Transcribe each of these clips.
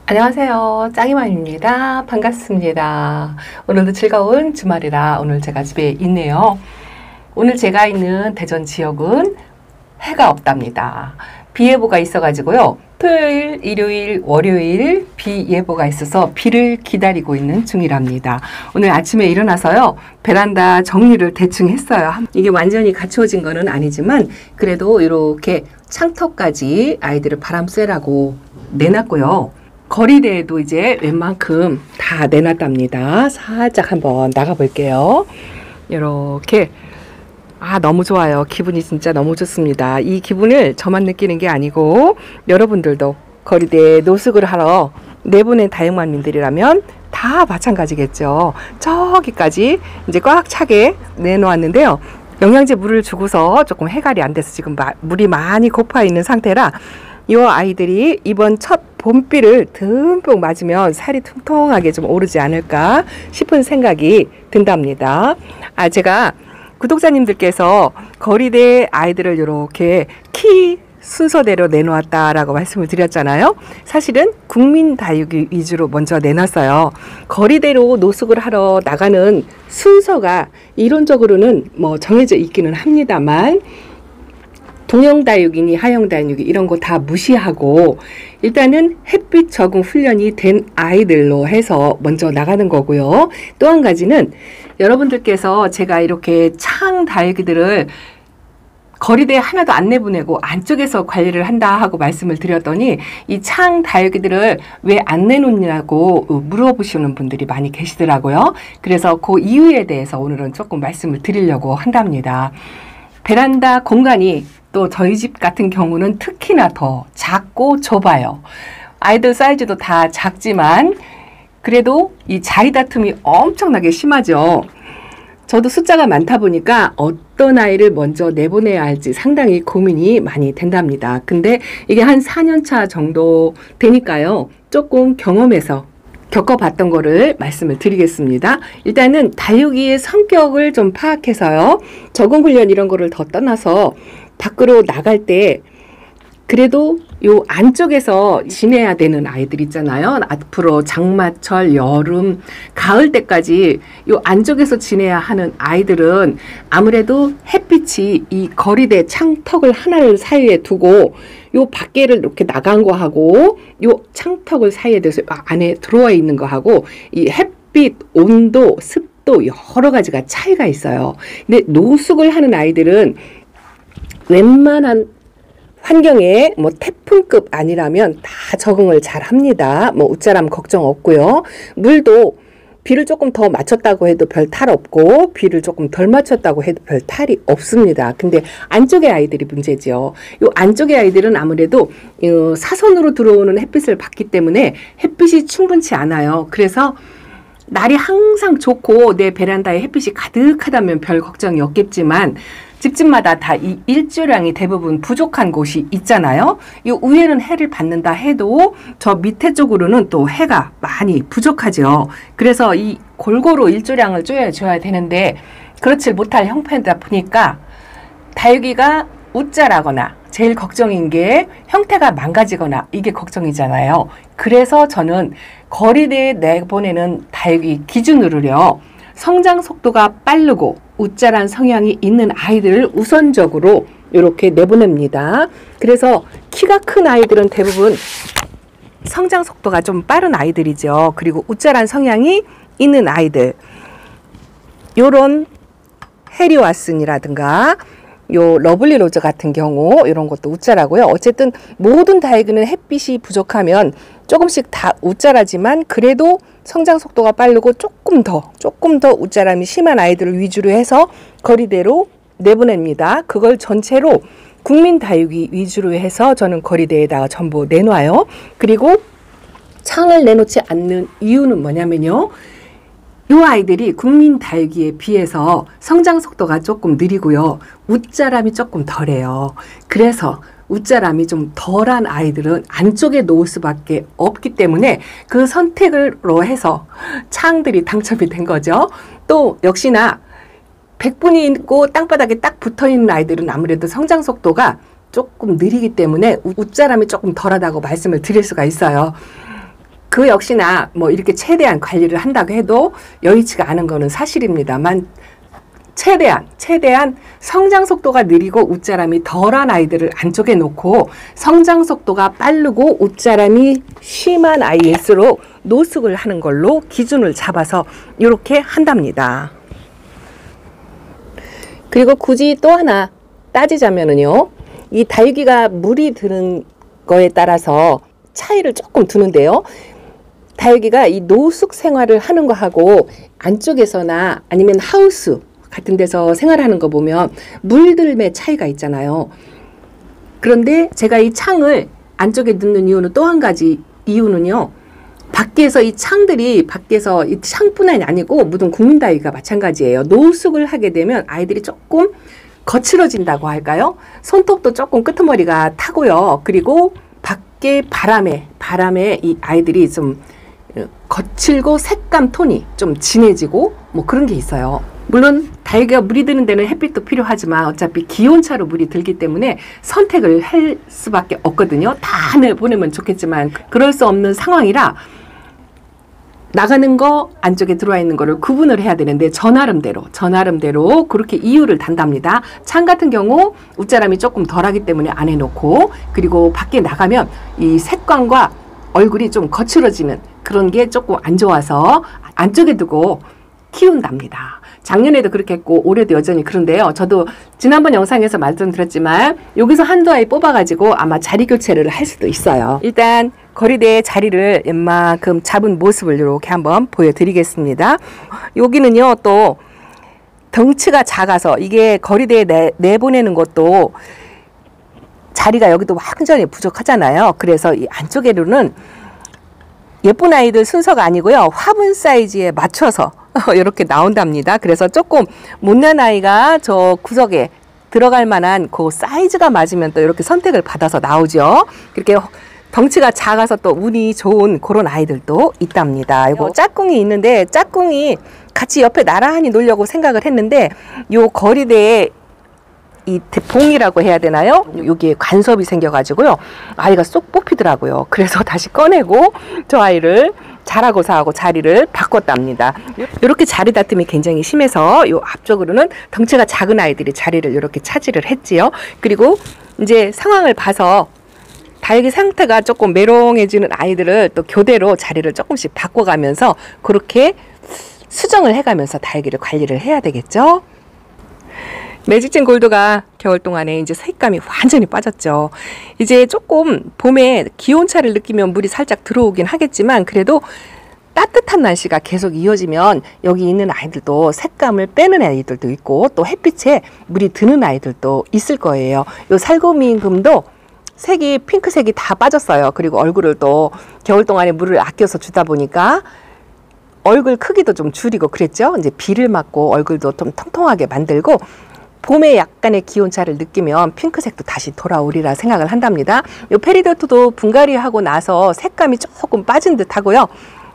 안녕하세요. 짱이맘입니다. 반갑습니다. 오늘도 즐거운 주말이라 오늘 제가 집에 있네요. 오늘 제가 있는 대전 지역은 해가 없답니다. 비 예보가 있어가지고요. 토요일, 일요일, 월요일 비 예보가 있어서 비를 기다리고 있는 중이랍니다. 오늘 아침에 일어나서요. 베란다 정리를 대충 했어요. 이게 완전히 갖추어진 거는 아니지만 그래도 이렇게 창턱까지 아이들을 바람 쐬라고 내놨고요. 거리대에도 이제 웬만큼 다 내놨답니다. 살짝 한번 나가볼게요. 이렇게 너무 좋아요. 기분이 진짜 너무 좋습니다. 이 기분을 저만 느끼는 게 아니고 여러분들도 거리대에 노숙을 하러 내보낸 다육맘님들이라면 다 마찬가지겠죠. 저기까지 이제 꽉 차게 내놓았는데요. 영양제 물을 주고서 조금 해갈이 안 돼서 지금 물이 많이 고파 있는 상태라 이 아이들이 이번 첫 봄비를 듬뿍 맞으면 살이 통통하게 좀 오르지 않을까 싶은 생각이 든답니다. 제가 구독자님들께서 거리대 아이들을 이렇게 키 순서대로 내놓았다라고 말씀을 드렸잖아요. 사실은 국민다육이 위주로 먼저 내놨어요. 거리대로 노숙을 하러 나가는 순서가 이론적으로는 뭐 정해져 있기는 합니다만 동형다육이니 하형다육이 이런 거 다 무시하고 일단은 햇빛 적응 훈련이 된 아이들로 해서 먼저 나가는 거고요. 또 한 가지는 여러분들께서 제가 이렇게 창다육이들을 거리대에 하나도 안 내보내고 안쪽에서 관리를 한다 하고 말씀을 드렸더니 이 창다육이들을 왜 안 내놓냐고 물어보시는 분들이 많이 계시더라고요. 그래서 그 이유에 대해서 오늘은 조금 말씀을 드리려고 한답니다. 베란다 공간이 또 저희 집 같은 경우는 특히나 더 작고 좁아요. 아이들 사이즈도 다 작지만 그래도 이 자리 다툼이 엄청나게 심하죠. 저도 숫자가 많다 보니까 어떤 아이를 먼저 내보내야 할지 상당히 고민이 많이 된답니다. 근데 이게 한 4년차 정도 되니까요. 조금 경험해서 겪어봤던 거를 말씀을 드리겠습니다. 일단은 다육이의 성격을 좀 파악해서요. 적응훈련 이런 거를 더 떠나서 밖으로 나갈 때 그래도 요 안쪽에서 지내야 되는 아이들 있잖아요. 앞으로 장마철, 여름, 가을 때까지 요 안쪽에서 지내야 하는 아이들은 아무래도 햇빛이 이 거리대 창턱을 하나를 사이에 두고 요 밖에를 이렇게 나간 거하고 요 창턱을 사이에 대서 안에 들어와 있는 거하고 이 햇빛, 온도, 습도 여러 가지가 차이가 있어요. 근데 노숙을 하는 아이들은 웬만한 환경에 뭐 태풍급 아니라면 다 적응을 잘 합니다. 뭐 웃자람 걱정 없고요. 물도 비를 조금 더 맞췄다고 해도 별 탈 없고 비를 조금 덜 맞췄다고 해도 별 탈이 없습니다. 근데 안쪽의 아이들이 문제죠. 요 안쪽의 아이들은 아무래도 사선으로 들어오는 햇빛을 받기 때문에 햇빛이 충분치 않아요. 그래서 날이 항상 좋고 내 베란다에 햇빛이 가득하다면 별 걱정이 없겠지만 집집마다 다 이 일조량이 대부분 부족한 곳이 있잖아요. 이 위에는 해를 받는다 해도 저 밑에 쪽으로는 또 해가 많이 부족하죠. 그래서 이 골고루 일조량을 줘야 되는데 그렇지 못할 형편이다 보니까 다육이가 웃자라거나 제일 걱정인 게 형태가 망가지거나 이게 걱정이잖아요. 그래서 저는 거리대에 내보내는 다육이 기준으로요. 성장 속도가 빠르고 웃자란 성향이 있는 아이들을 우선적으로 이렇게 내보냅니다. 그래서 키가 큰 아이들은 대부분 성장 속도가 좀 빠른 아이들이죠. 그리고 웃자란 성향이 있는 아이들 요런 해리와슨이라든가 요 러블리 로즈 같은 경우 이런 것도 웃자라고요. 어쨌든 모든 다육이는 햇빛이 부족하면 조금씩 다 웃자라지만 그래도 성장 속도가 빠르고 조금 더 웃자람이 심한 아이들을 위주로 해서 거리대로 내보냅니다. 그걸 전체로 국민다육이 위주로 해서 저는 거리대에다가 전부 내놔요. 그리고 창을 내놓지 않는 이유는 뭐냐면요. 이 아이들이 국민다육이에 비해서 성장 속도가 조금 느리고요. 웃자람이 조금 덜해요. 그래서 웃자람이 좀 덜한 아이들은 안쪽에 놓을 수밖에 없기 때문에 그 선택으로 해서 창들이 당첨이 된 거죠. 또 역시나 백분이 있고 땅바닥에 딱 붙어있는 아이들은 아무래도 성장 속도가 조금 느리기 때문에 웃자람이 조금 덜하다고 말씀을 드릴 수가 있어요. 그 역시나 뭐 이렇게 최대한 관리를 한다고 해도 여의치가 않은 거는 사실입니다만 최대한 성장 속도가 느리고 웃자람이 덜한 아이들을 안쪽에 놓고 성장 속도가 빠르고 웃자람이 심한 아이일수록 노숙을 하는 걸로 기준을 잡아서 이렇게 한답니다. 그리고 굳이 또 하나 따지자면은요, 이 다육이가 물이 드는 거에 따라서 차이를 조금 두는데요. 다육이가 이 노숙 생활을 하는 거하고 안쪽에서나 아니면 하우스 같은 데서 생활하는 거 보면 물들의 차이가 있잖아요. 그런데 제가 이 창을 안쪽에 넣는 이유는 또 한 가지 이유는요. 밖에서 이 창들이 밖에서 이 창뿐만이 아니고 모든 국민다육이가 마찬가지예요. 노숙을 하게 되면 아이들이 조금 거칠어진다고 할까요? 손톱도 조금 끄트머리가 타고요. 그리고 밖에 바람에 이 아이들이 좀 거칠고 색감 톤이 좀 진해지고 뭐 그런 게 있어요. 물론 다육이가 물이 드는 데는 햇빛도 필요하지만 어차피 기온차로 물이 들기 때문에 선택을 할 수밖에 없거든요. 다 보내면 좋겠지만 그럴 수 없는 상황이라 나가는 거 안쪽에 들어와 있는 거를 구분을 해야 되는데 저 나름대로 그렇게 이유를 단답니다. 창 같은 경우 웃자람이 조금 덜하기 때문에 안 해놓고, 그리고 밖에 나가면 이 색감과 얼굴이 좀 거칠어지는 그런 게 조금 안 좋아서 안쪽에 두고 키운답니다. 작년에도 그렇게 했고 올해도 여전히 그런데요. 저도 지난번 영상에서 말씀드렸지만 여기서 한두 아이 뽑아가지고 아마 자리 교체를 할 수도 있어요. 일단 거리대의 자리를 웬만큼 잡은 모습을 이렇게 한번 보여드리겠습니다. 여기는요, 또 덩치가 작아서 이게 거리대에 내보내는 것도 자리가 여기도 완전히 부족하잖아요. 그래서 이 안쪽에로는 예쁜 아이들 순서가 아니고요, 화분 사이즈에 맞춰서 이렇게 나온답니다. 그래서 조금 못난 아이가 저 구석에 들어갈 만한 그 사이즈가 맞으면 또 이렇게 선택을 받아서 나오죠. 그렇게 덩치가 작아서 또 운이 좋은 그런 아이들도 있답니다. 이거 짝꿍이 있는데 짝꿍이 같이 옆에 나란히 놀려고 생각을 했는데 요 거리대에 이 봉이라고 해야 되나요? 여기에 간섭이 생겨가지고요, 아이가 쏙 뽑히더라고요. 그래서 다시 꺼내고 저 아이를 자라고사하고 자리를 바꿨답니다. 이렇게 자리 다툼이 굉장히 심해서 요 앞쪽으로는 덩치가 작은 아이들이 자리를 이렇게 차지를 했지요. 그리고 이제 상황을 봐서 다육이 상태가 조금 메롱해지는 아이들을 또 교대로 자리를 조금씩 바꿔가면서 그렇게 수정을 해가면서 다육이를 관리를 해야 되겠죠. 매직진 골드가 겨울 동안에 이제 색감이 완전히 빠졌죠. 이제 조금 봄에 기온차를 느끼면 물이 살짝 들어오긴 하겠지만 그래도 따뜻한 날씨가 계속 이어지면 여기 있는 아이들도 색감을 빼는 아이들도 있고 또 햇빛에 물이 드는 아이들도 있을 거예요. 요 살구미금도 색이 핑크색이 다 빠졌어요. 그리고 얼굴을 또 겨울 동안에 물을 아껴서 주다 보니까 얼굴 크기도 좀 줄이고 그랬죠. 이제 비를 맞고 얼굴도 좀 통통하게 만들고 봄에 약간의 기온차를 느끼면 핑크색도 다시 돌아오리라 생각을 한답니다. 요 페리도트도 분갈이하고 나서 색감이 조금 빠진 듯 하고요.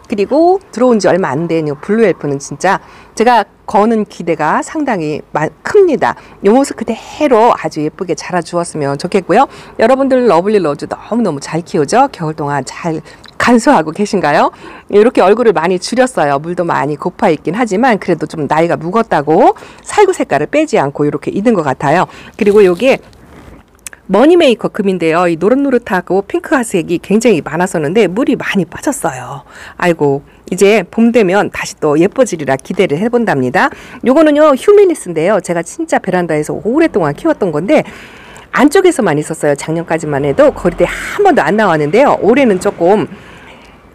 그리고 들어온 지 얼마 안 된 요 블루엘프는 진짜 제가 거는 기대가 상당히 큽니다. 요 모습 그대로 아주 예쁘게 자라주었으면 좋겠고요. 여러분들 러블리 로즈 너무너무 잘 키우죠? 겨울 동안 잘 간수하고 계신가요? 이렇게 얼굴을 많이 줄였어요. 물도 많이 고파 있긴 하지만 그래도 좀 나이가 묵었다고 살구 색깔을 빼지 않고 이렇게 있는 것 같아요. 그리고 요게 머니메이커 금인데요. 이 노릇노릇하고 핑크색이 굉장히 많았었는데 물이 많이 빠졌어요. 아이고, 이제 봄 되면 다시 또 예뻐지리라 기대를 해본답니다. 요거는요, 휴밀리스인데요. 제가 진짜 베란다에서 오랫동안 키웠던 건데 안쪽에서만 있었어요. 작년까지만 해도 거리대에 한 번도 안 나왔는데요. 올해는 조금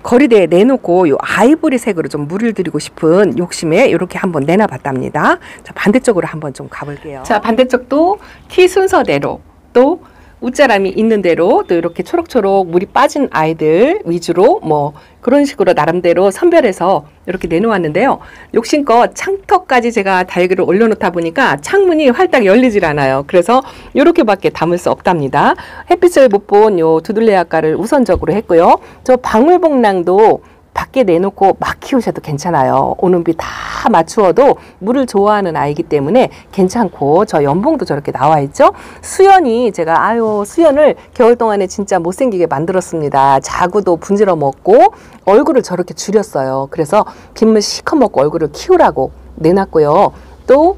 거리대에 내놓고 요 아이보리 색으로 좀 물을 들이고 싶은 욕심에 이렇게 한번 내놔봤답니다. 자, 반대쪽으로 한번 좀 가볼게요. 자, 반대쪽도 키 순서대로 또 웃자람이 있는 대로 또 이렇게 초록초록 물이 빠진 아이들 위주로 뭐 그런 식으로 나름대로 선별해서 이렇게 내놓았는데요. 욕심껏 창턱까지 제가 다육이를 올려놓다 보니까 창문이 활짝 열리질 않아요. 그래서 이렇게밖에 담을 수 없답니다. 햇빛을 못 본 요 두들레아가를 우선적으로 했고요. 저 방울복랑도 밖에 내놓고 막 키우셔도 괜찮아요. 오는 비 다 맞추어도 물을 좋아하는 아이기 때문에 괜찮고, 저 연봉도 저렇게 나와 있죠. 수연이 제가 수연을 겨울 동안에 진짜 못생기게 만들었습니다. 자구도 분질러 먹고 얼굴을 저렇게 줄였어요. 그래서 빗물 시커 먹고 얼굴을 키우라고 내놨고요. 또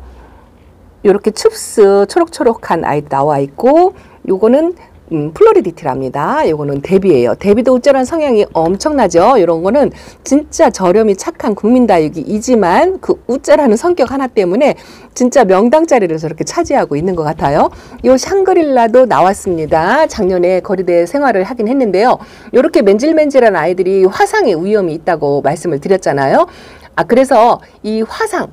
이렇게 춥스 초록초록한 아이도 나와 있고, 요거는 플로리디티랍니다. 요거는 데비예요. 데비도 우쭐한 성향이 엄청나죠. 이런 거는 진짜 저렴이 착한 국민다육이지만 그 우쭐하는 성격 하나 때문에 진짜 명당 자리를 저렇게 차지하고 있는 것 같아요. 요 샹그릴라도 나왔습니다. 작년에 거리대 생활을 하긴 했는데요. 이렇게 맨질맨질한 아이들이 화상의 위험이 있다고 말씀을 드렸잖아요. 그래서 이 화상,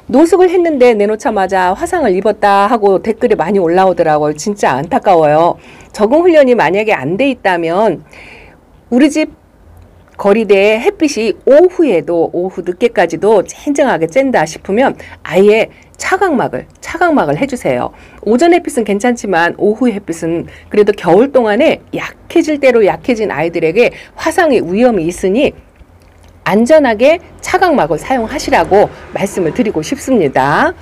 노숙을 했는데 내놓자마자 화상을 입었다 하고 댓글이 많이 올라오더라고요. 진짜 안타까워요. 적응 훈련이 만약에 안 돼 있다면 우리 집 거리대에 햇빛이 오후에도, 오후 늦게까지도 쨍쨍하게 쬐다 싶으면 아예 차광막을 해주세요. 오전 햇빛은 괜찮지만 오후 햇빛은 그래도 겨울 동안에 약해질 대로 약해진 아이들에게 화상의 위험이 있으니 안전하게 차광막을 사용하시라고 말씀을 드리고 싶습니다.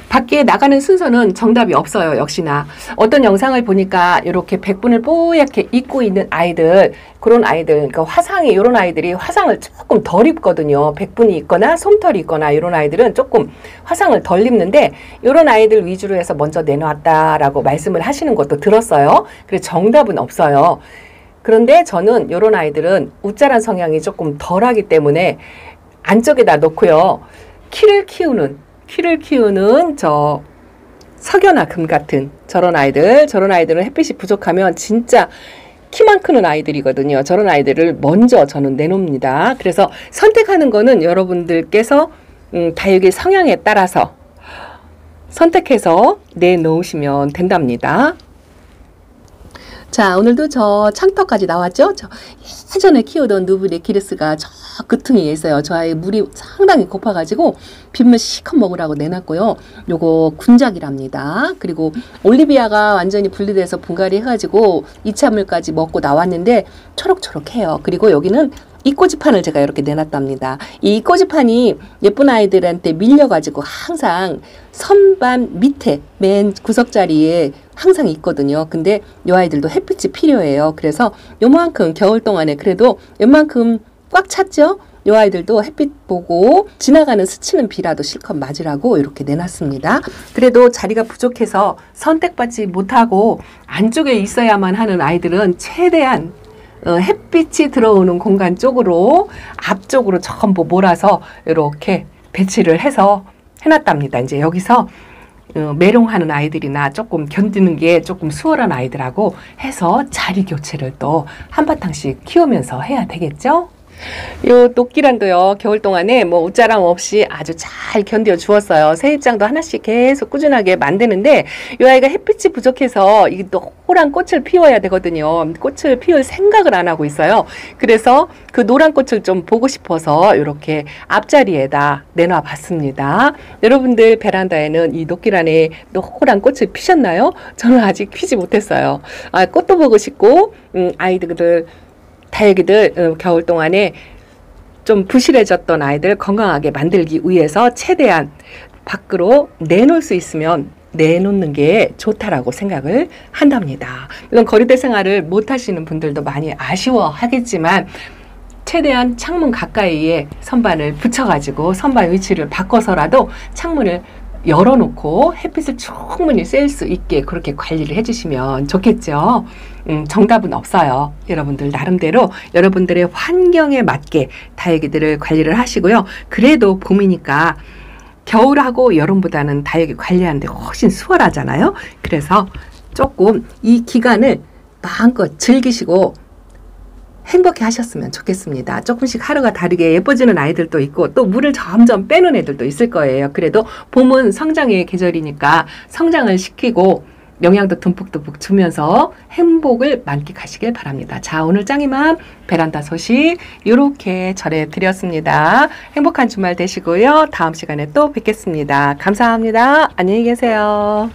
밖에 나가는 순서는 정답이 없어요. 역시나 어떤 영상을 보니까 이렇게 백분을 뽀얗게 입고 있는 아이들, 그런 아이들, 그러니까 화상이, 이런 아이들이 화상을 조금 덜 입거든요. 백분이 있거나 솜털이 있거나 이런 아이들은 조금 화상을 덜 입는데, 이런 아이들 위주로 해서 먼저 내놓았다라고 말씀을 하시는 것도 들었어요. 그래서 정답은 없어요. 그런데 저는 이런 아이들은 우짜란 성향이 조금 덜하기 때문에 안쪽에다 놓고요. 키를 키우는 저 석연아 금 같은 저런 아이들은 햇빛이 부족하면 진짜 키만 크는 아이들이거든요. 저런 아이들을 먼저 저는 내놓습니다. 그래서 선택하는 거는 여러분들께서 다육의 성향에 따라서 선택해서 내놓으시면 된답니다. 자, 오늘도 저 창턱까지 나왔죠? 저 예전에 키우던 누브레키르스가 저 그퉁이에 있어요. 저 아이 물이 상당히 고파가지고 빗물 시컷 먹으라고 내놨고요. 요거 군작이랍니다. 그리고 올리비아가 완전히 분리돼서 분갈이 해가지고 2차 물까지 먹고 나왔는데 초록초록해요. 그리고 여기는 이꼬지판을 제가 이렇게 내놨답니다. 이 이꼬지판이 예쁜 아이들한테 밀려가지고 항상 선반 밑에 맨 구석자리에 항상 있거든요. 근데 이 아이들도 햇빛이 필요해요. 그래서 요만큼 겨울 동안에 그래도 요만큼 꽉 찼죠? 이 아이들도 햇빛 보고 지나가는 스치는 비라도 실컷 맞으라고 이렇게 내놨습니다. 그래도 자리가 부족해서 선택받지 못하고 안쪽에 있어야만 하는 아이들은 최대한 햇빛이 들어오는 공간 쪽으로 앞쪽으로 전부 몰아서 이렇게 배치를 해서 해놨답니다. 이제 여기서 메롱하는 아이들이나 조금 견디는 게 조금 수월한 아이들하고 해서 자리 교체를 또 한바탕씩 키우면서 해야 되겠죠? 요 녹기란도요, 겨울 동안에 뭐 웃자람 없이 아주 잘 견뎌 주었어요. 새 입장도 하나씩 계속 꾸준하게 만드는데, 요 아이가 햇빛이 부족해서 이 노란 꽃을 피워야 되거든요. 꽃을 피울 생각을 안 하고 있어요. 그래서 그 노란 꽃을 좀 보고 싶어서 이렇게 앞자리에다 내놔 봤습니다. 여러분들 베란다에는 이 녹기란에 노란 꽃을 피셨나요? 저는 아직 피지 못했어요. 꽃도 보고 싶고, 아이들 다육이들 겨울 동안에 좀 부실해졌던 아이들 건강하게 만들기 위해서 최대한 밖으로 내놓을 수 있으면 내놓는 게 좋다라고 생각을 한답니다. 물론 거리대 생활을 못 하시는 분들도 많이 아쉬워하겠지만 최대한 창문 가까이에 선반을 붙여가지고 선반 위치를 바꿔서라도 창문을 열어놓고 햇빛을 충분히 쐴 수 있게 그렇게 관리를 해주시면 좋겠죠. 정답은 없어요. 여러분들 나름대로 여러분들의 환경에 맞게 다육이들을 관리를 하시고요. 그래도 봄이니까 겨울하고 여름보다는 다육이 관리하는데 훨씬 수월하잖아요. 그래서 조금 이 기간을 마음껏 즐기시고 행복해 하셨으면 좋겠습니다. 조금씩 하루가 다르게 예뻐지는 아이들도 있고 또 물을 점점 빼는 애들도 있을 거예요. 그래도 봄은 성장의 계절이니까 성장을 시키고 영양도 듬뿍듬뿍 주면서 행복을 만끽하시길 바랍니다. 자, 오늘 짱이맘 베란다 소식 이렇게 전해드렸습니다. 행복한 주말 되시고요. 다음 시간에 또 뵙겠습니다. 감사합니다. 안녕히 계세요.